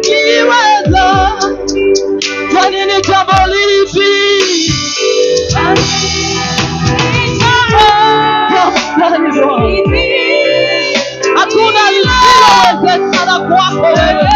liweza. Kwa nini jambo lipi? Hakuna lisilowezekana kwako wewe.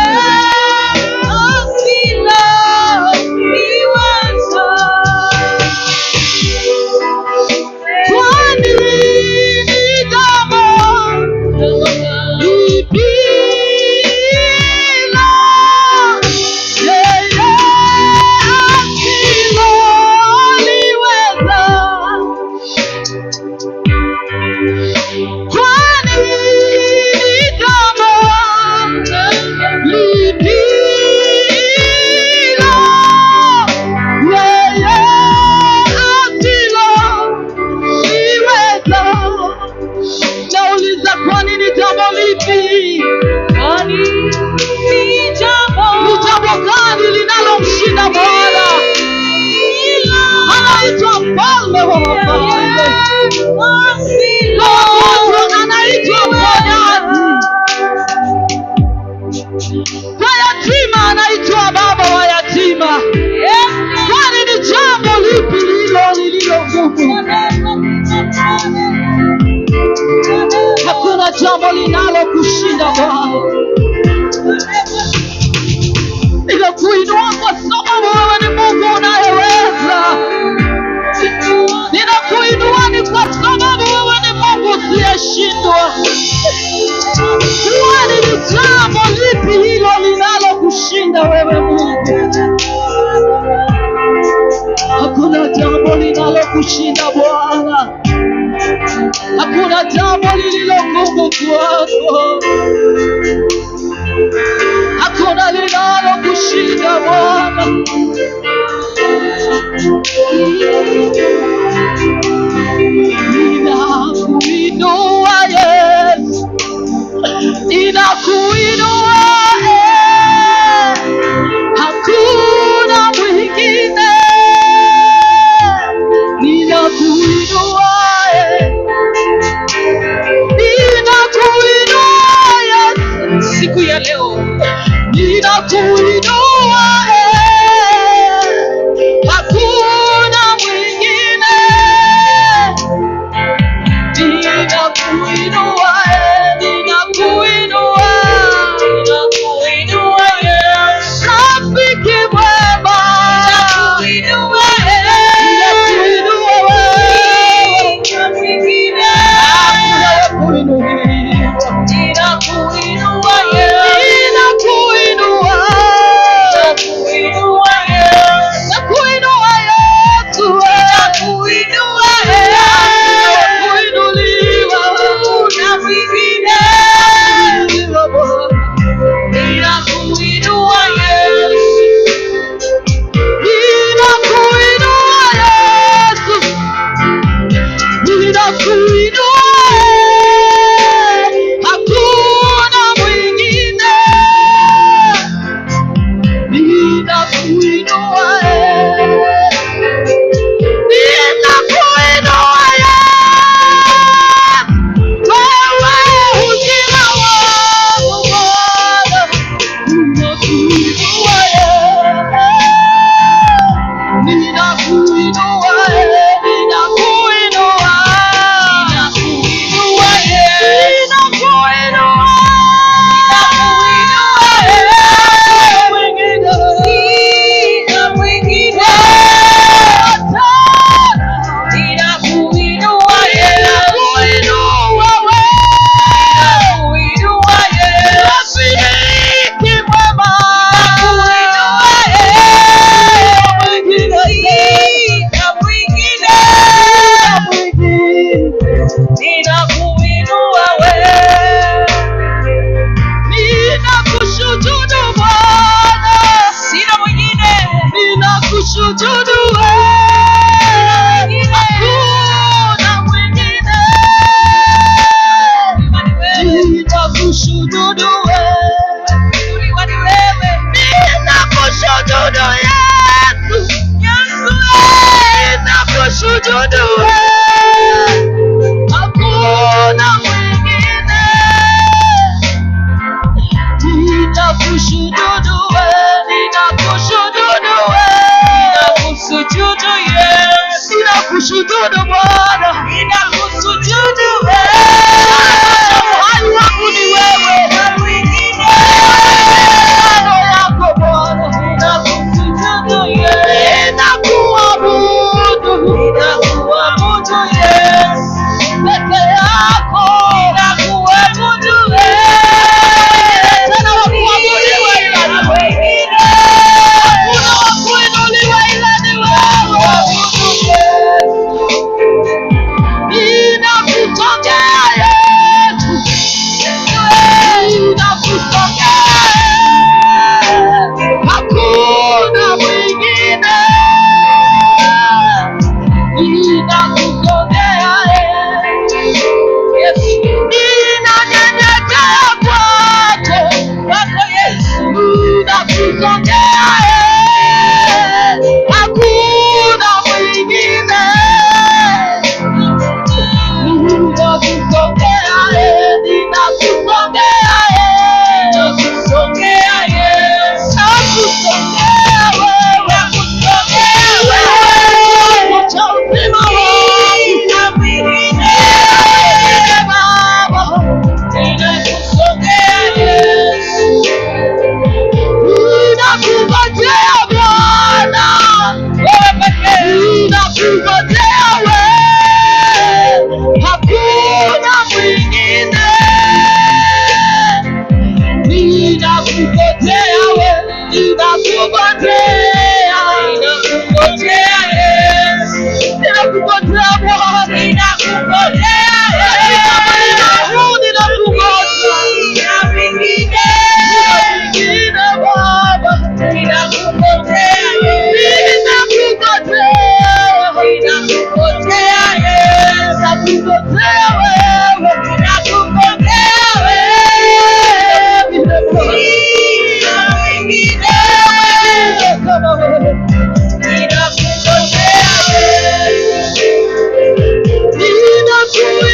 Hakuna jambo linalo kushinda Bwana. Ninakuinua kwa sababu wewe ni Mungu unayeweza. Ninakuinua ni kwa sababu wewe ni Mungu usiyeshindwa. Kwani ni jambo lipi hilo linalo kushinda wewe Mungu? Hakuna jambo linalo kushinda Bwana. Hakuna jambo lililo ngumu kwako. Hakuna linalo kushinda Bwana. Ninakuinua Yesu, ninakuinua, hakuna mwingine. Ninakuinua, siku ya leo ninakuinua, hakuna mwingine. Ninakuinua, ninakuinua, ninakuinua rafiki mwema. Ninakuinua, ninakuinua wewe, mwingine hakuna kuinuliwa. Ninakuinua, ninakuinua ninakushujudu wewe, ninakushujudu wewe, ninakusujudu Yesu, ninakushujudu Bwana, ninakusujudu wewe. Uhai wangu ni wewe, kando yako Bwana, ninakusujudu Yesu, ninakuabudu Yesu, peke yako ninakuabudu wewe, tena wakuabudiwa ila ni wewe, hakuna wakuinuliwa ila ni wewe. Ninakutokea Yesu, ninakutokea, hakuna mwingine. Ninakutokea Yesu, ninanyenyekea kwako Yesu, ninakutokea, hakuna mwingine. Ninakuinua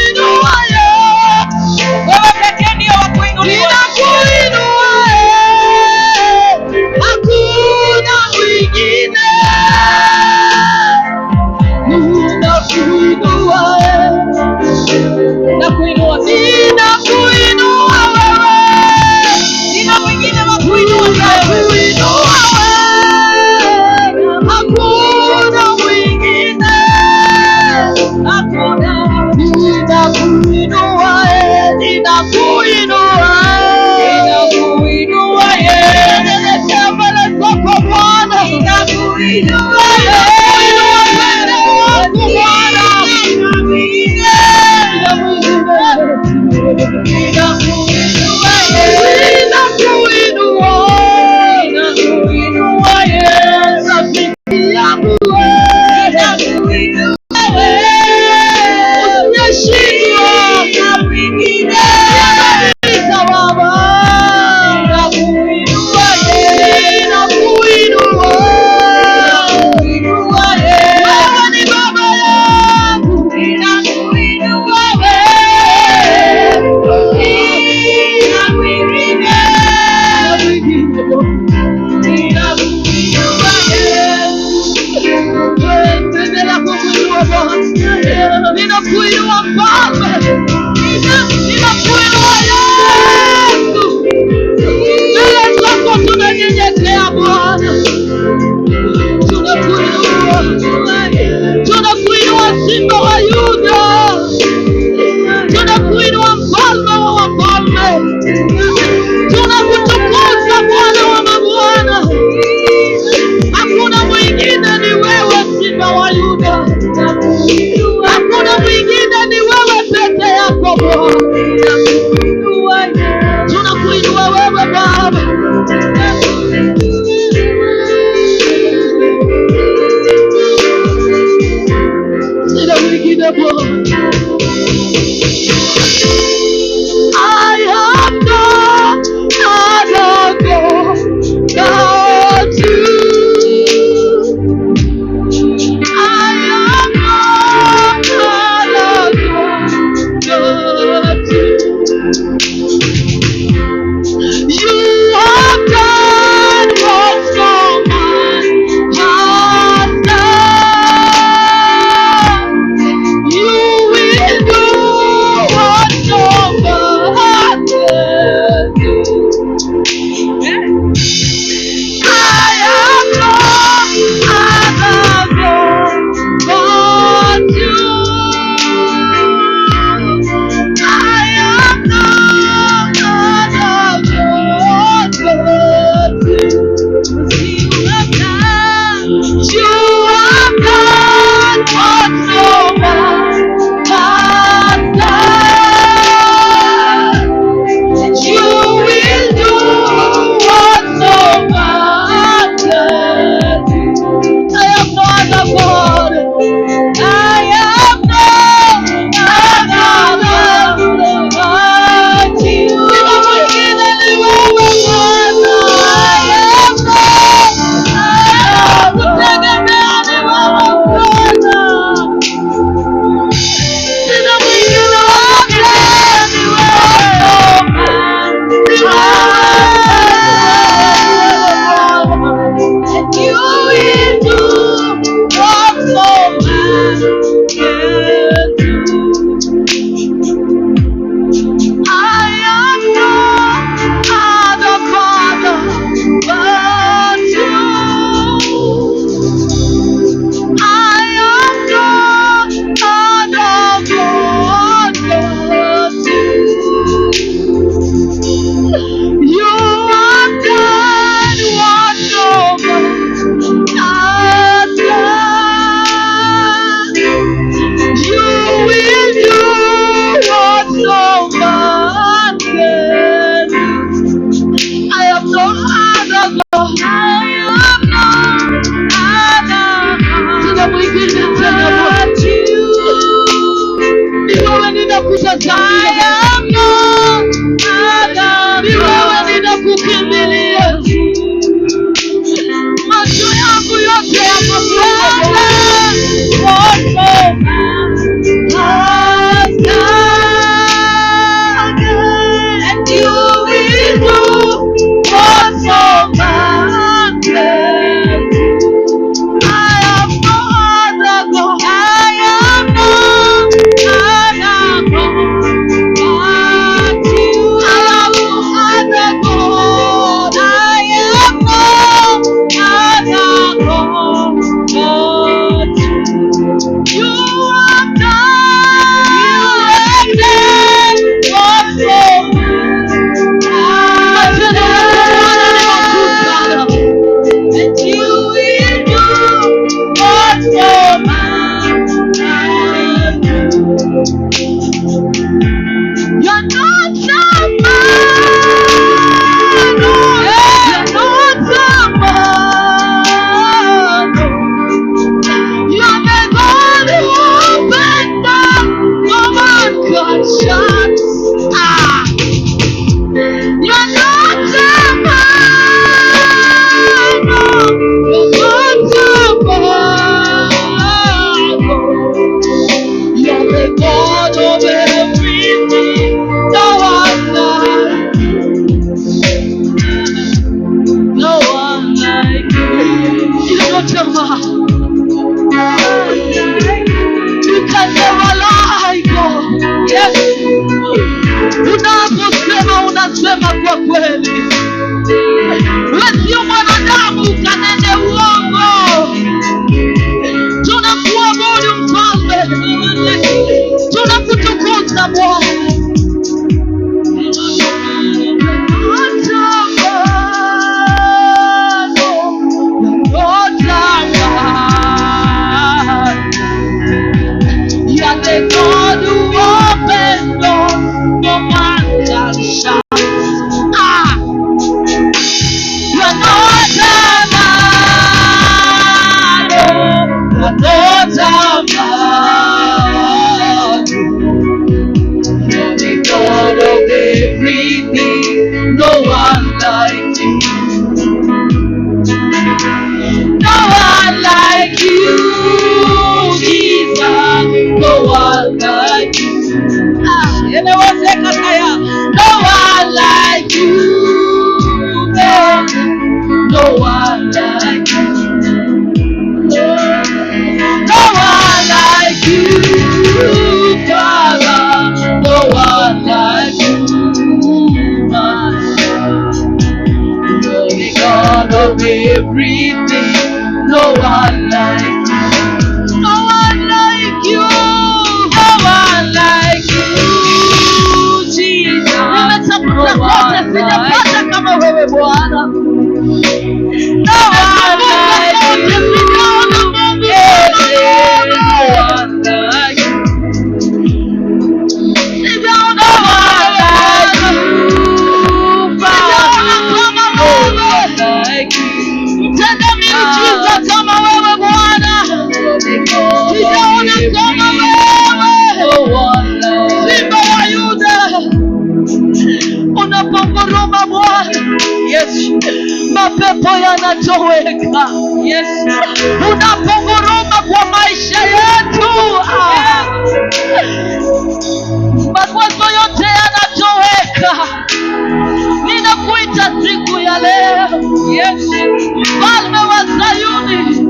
everything. No one like you. No one like you. No one like you, Jesus. No one like you. Kama wewe Bwana. mapepo yanatoweka. Yes. Unaponguruma kwa maisha yetu. Makwazo yote yanatoweka. Ninakuita siku ya leo. Yes. Mfalme wa Sayuni,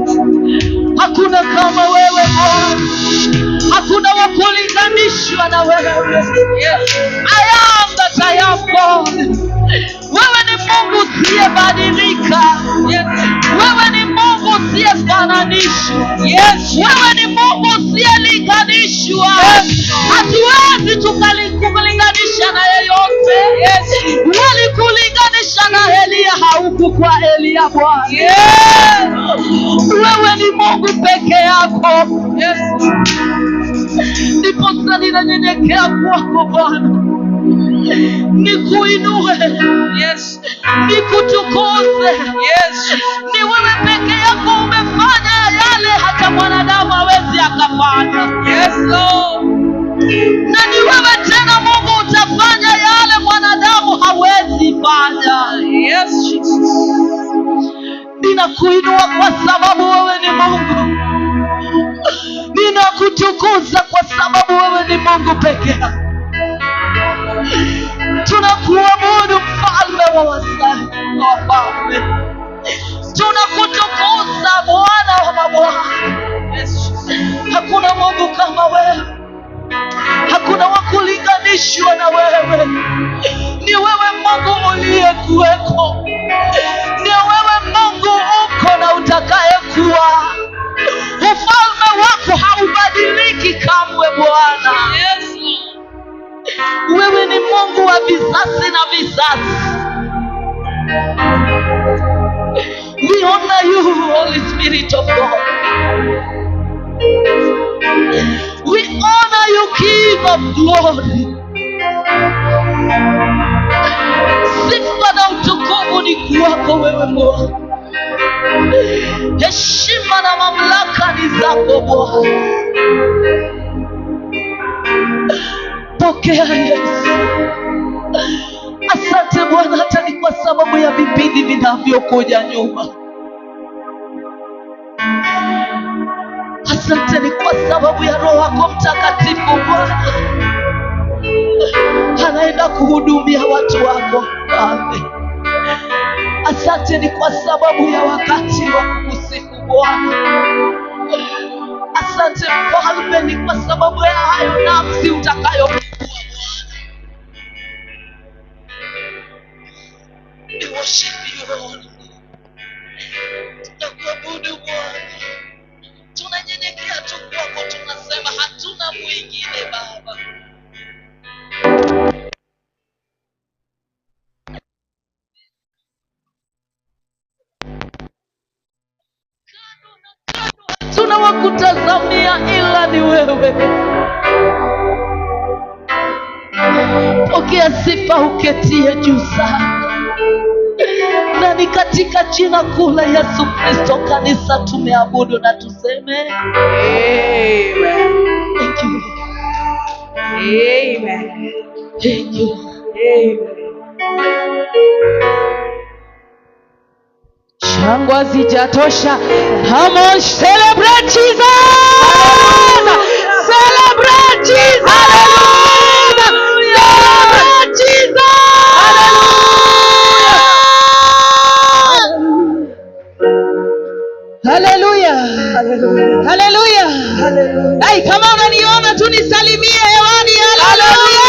hakuna kama wewe Bwana. Hakuna wa kulinganishwa na wewe. Yes. I am that I am God. Wewe ni Mungu usiyebadilika. Yes. Wewe ni Mungu usiyefananishwa. Yes. Wewe ni Mungu usiyelinganishwa. Yes. Hatuwezi tukalinganisha na yeyote. Yes. Walikulinganisha na Elia, haukuwa Elia Bwana. Yes. Wewe ni Mungu peke yako. Yes. Ndipo sasa ninanyenyekea kwako Bwana. Nikuinue. Yes. Nikutukuze. Yes. Ni wewe peke yako umefanya yale hata mwanadamu hawezi akafanya. Yes Lord. Na ni wewe tena Mungu utafanya yale mwanadamu hawezi fanya. Yes Jesus. Ninakuinua kwa sababu wewe ni Mungu. Ninakutukuza kwa sababu wewe ni Mungu peke yako. Tunakuabudu mfalme wa wafalme. Tunakutukuza Bwana wa mabwana. Yes. Hakuna Mungu kama wewe. Hakuna wa kulinganishwa na wewe. Ni wewe Mungu uliyekuweko. Ni wewe Mungu uko na utakayekuwa. Ufalme wako haubadiliki kamwe Bwana. Yes. Wewe ni Mungu wa vizazi na vizazi. We honor you, Holy Spirit of God. We honor you, King of glory. Sifa na utukufu ni kwako wewe Bwana. Heshima na mamlaka ni zako Bwana. Pokea Yesu. Asante Bwana, hata ni kwa sababu ya vipindi vinavyokuja nyuma. Asante ni kwa sababu ya Roho yako Mtakatifu Bwana. Anaenda kuhudumia watu wako. Amen. Asante ni kwa sababu ya wakati wa kukusifu Bwana. Asante Mfalme ni kwa sababu ya hayo nafsi utakayo. We worship you Lord. Tunakuabudu Bwana. Tunanyenyekea tu kwako, tunasema hatuna mwingine Baba. Hatuna wa kutazamia ila ni wewe. Pokea sifa uketie juu sana. Na ni katika jina kuu la Yesu Kristo kanisa tumeabudu na tuseme amen. Thank you. Amen. Thank you. Amen. Shangwe zijatosha. Come on, celebrate Jesus. Celebrate Jesus. Hallelujah. Celebrate Jesus. Hallelujah. Hallelujah. Hallelujah. Hallelujah. Hey, kama unaniona tu nisalimie hewani. Hallelujah.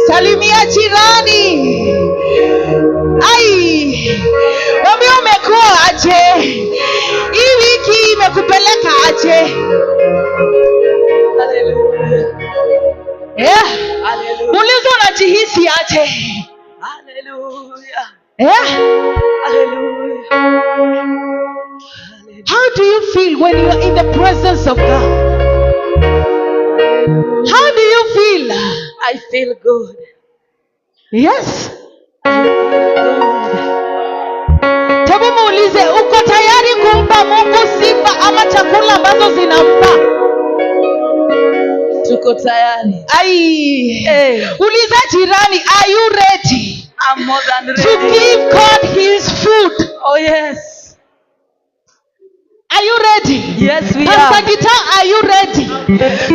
Salimia jirani. Ai, mwambie umekuwa aje? Hii wiki imekupeleka aje? Hallelujah. Yeah. Hallelujah. Muulize unajihisi aje? Hallelujah. Yeah. Hallelujah. How do you feel when you are in the presence of God? How do you feel? I feel good. Yes. Hebu muulize, uko tayari kumpa Mungu sifa ama chakula ambazo zinampa? Tuko tayari. Ai. Hey. Uliza jirani, are you ready? I'm more than ready. To give God his food. Oh yes. Are you ready? Yes, we Pastor are. Guitar, are you ready?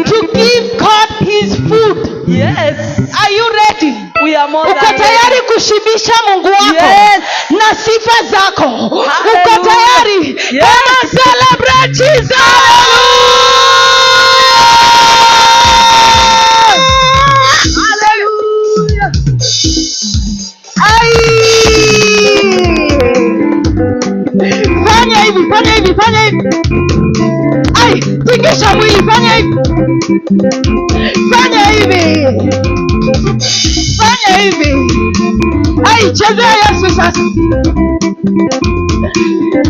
To give God his food. Yes. Are you ready? We are more Uko than tayari ready. kushibisha Mungu wako Yes. na sifa zako? Uko Hallelujah. tayari? Yes. Come on, celebrate Jesus. Hallelujah. Ai! Fanya hivi, fanya hivi, fanya hivi. Ai, tingisha mwili, fanya hivi. Fanya hivi. Fanya hivi. Ai, chezea Yesu sasa.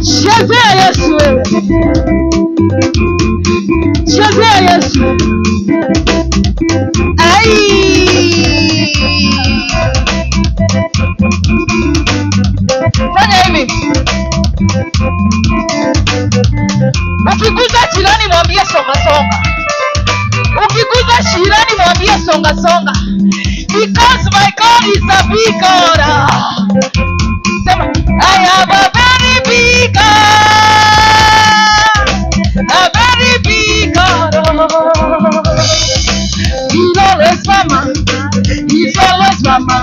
Chezea Yesu wewe. Chezea Yesu. Ai! Fanya hivi. Ukiguza jirani mwambie songa songa. Ukiguza jirani mwambie songa songa. Because my God is a big God. Sema, I have a very big God. A very big God. He's always mama. He's always mama.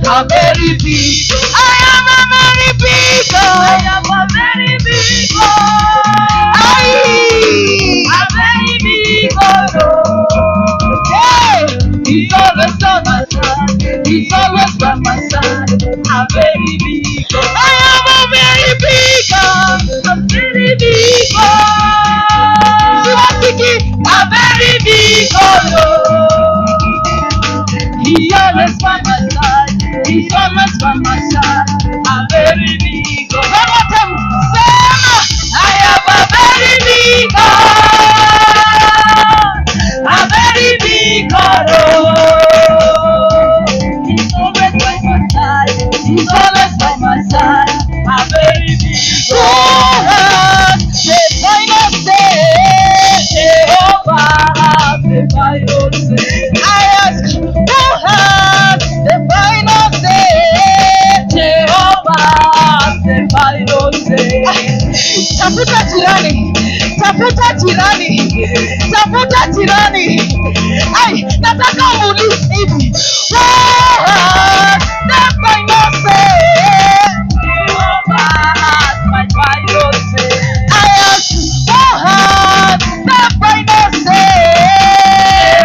A very big. I am a very big God. I am a very big God. A very big God. Hey, he's always on my side. He's always by my side. A very big God. I am a very big God. A very big God. A very big God. He always by my side. He's always by my side. A very big God. One more time. I am a very big God. A very big God. He's always by my side. He's always by my side. A very big God. The final say, Jehovah, the final say. I ask, who has the final say? Jehovah, the final say. Tafuta jirani, tafuta jirani, tafuta jirani. Ai, nataka umuulize hivi. Who has the final say? Jehovah has my final say. I ask, who has the final say?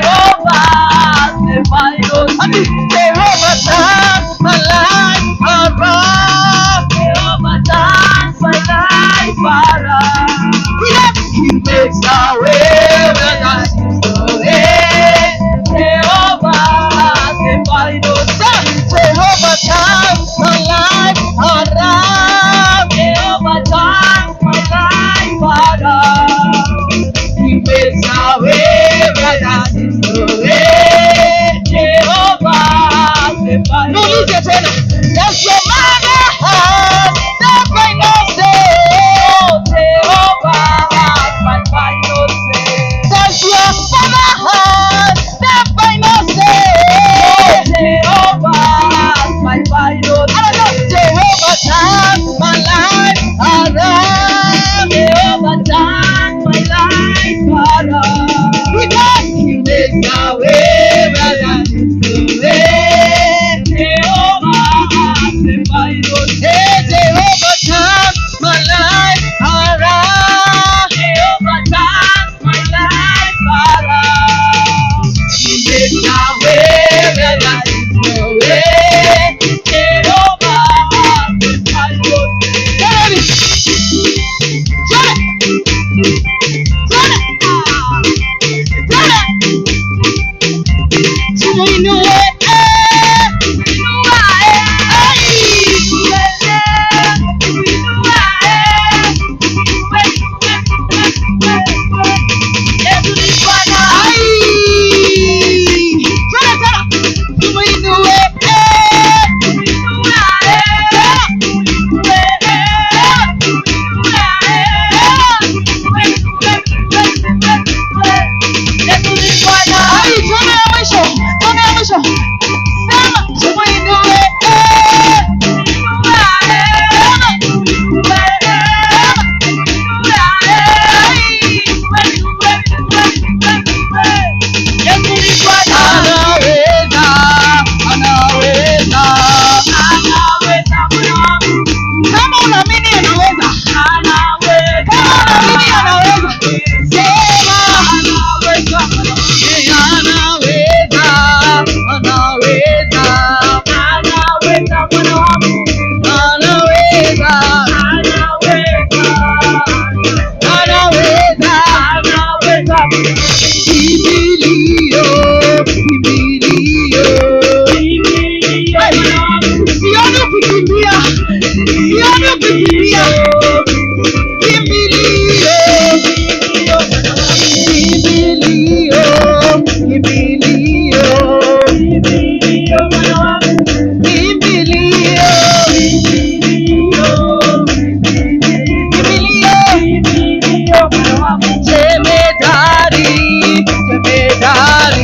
Jehovah has the final say. Jehovah turns my life around. Jehovah turns my life around. Yes, he makes a way when I seem to way. Jehovah has the final kukimbia, sioni kukimbia. Kimbilio, kimbilio, kimbilio, kimbilio, jemedari, jemedari,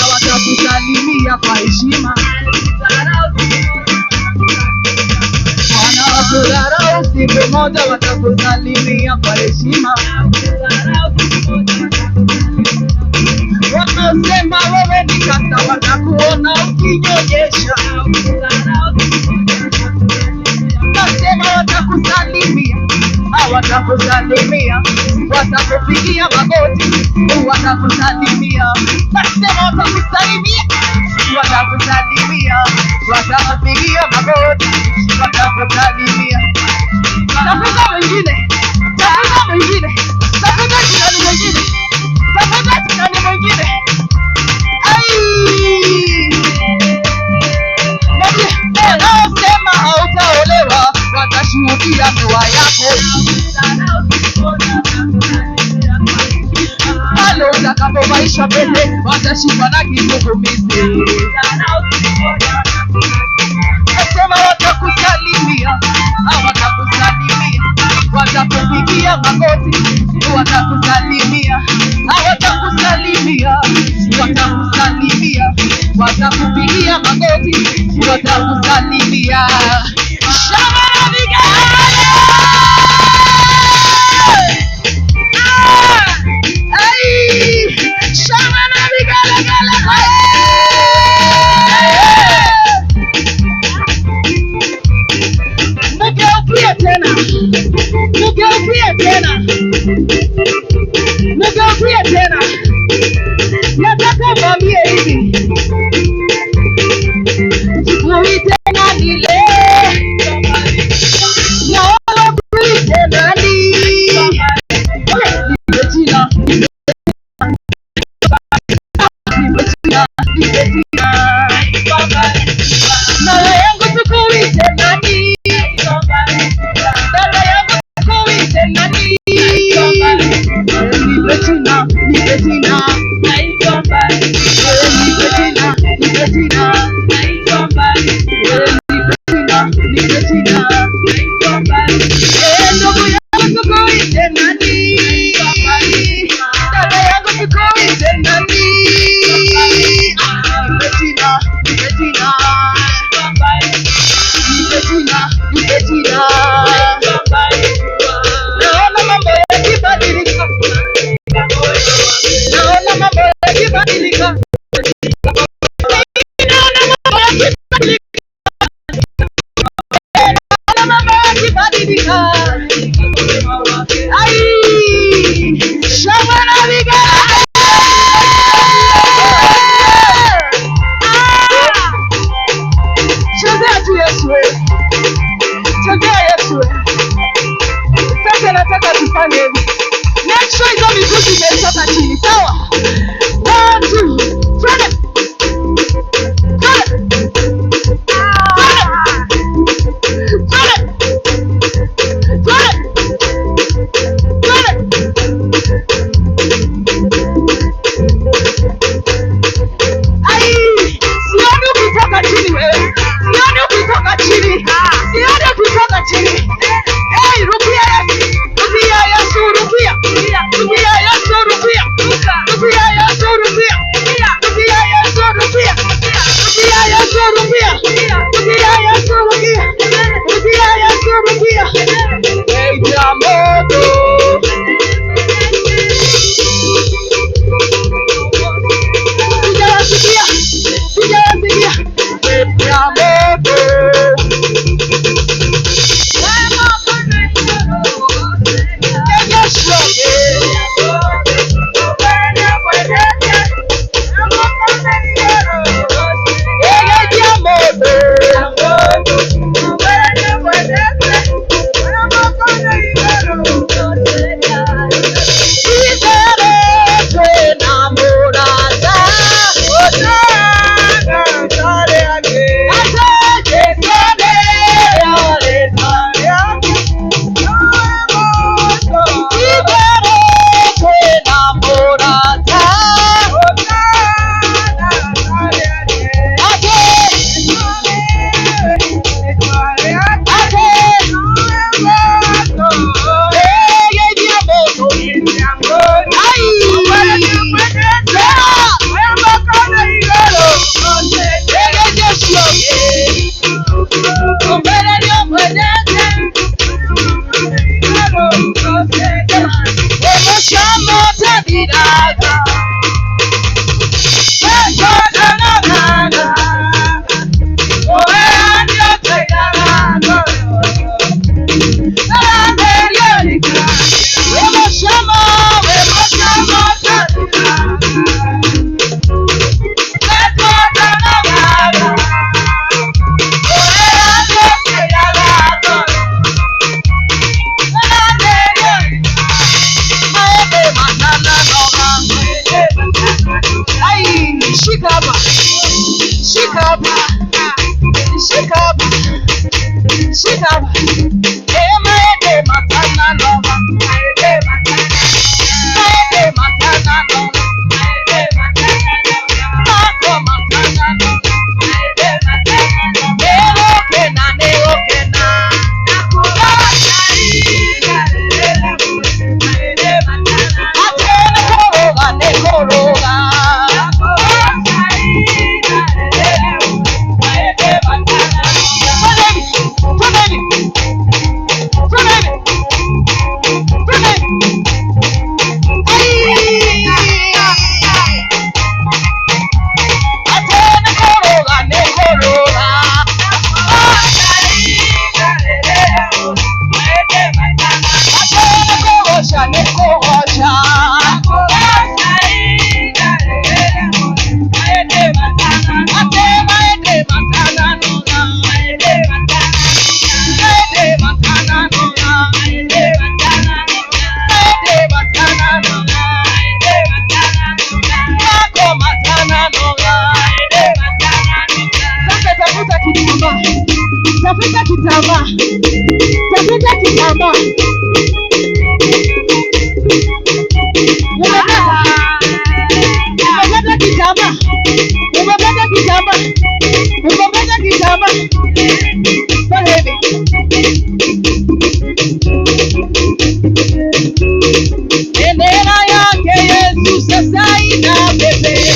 watakusalimia kwa heshima. Wanakudharau siku moja watakusalimia kwa heshima. Wanasema wewe ni kasa watakuona ukinyonyesha. Nasema watakusalimia, watakusalimia, watakupigia magoti, watakusalimia. Nasema watakusalimia, watakusalimia, watakupigia magoti, watakusalimia. Tafuta wengine, tafuta wengine, tafuta jirani wengine, tafuta jirani wengine. Wanaosema hautaolewa watashuhudia ndoa yako. Pale utakapomaisha mbele watashikwa na kigugumizi. Nasema watakusalimia, hawatakusalimia, watakupigia magoti, watakusalimia, hawatakusalimia, watakusalimia. watakupigia magoti, watakusalimia. Shangwe na vigelegele. Shangwe na vigelegele. Mgeukie tena. Mgeukie tena. Mgeukie tena. Nataka mwambie hivi. Tukuite nani leo? Naona kuite nani? Nimetina. Mama yangu tukuite nani? Dada yangu tukuite nani? Nimetina. Nimetina. Naona mambo yakibadilika. Naona mambo yakibadilika. Naona mambo yakibadilika. Ai, shangwe na vigelegele. Chezea tu Yesu wewe. Chezea Yesu wewe. Sasa nataka tufanye hivi. Make sure hizo miguu zimetoka chini, sawa? 1, 2, twende. tafuta kitambaa. Tafuta kitambaa. Tafuta kitambaa. Umepata kitambaa. Umepata kitambaa. Umepata kitambaa. Pale hivi. Bendera yake Yesu sasa inapepea.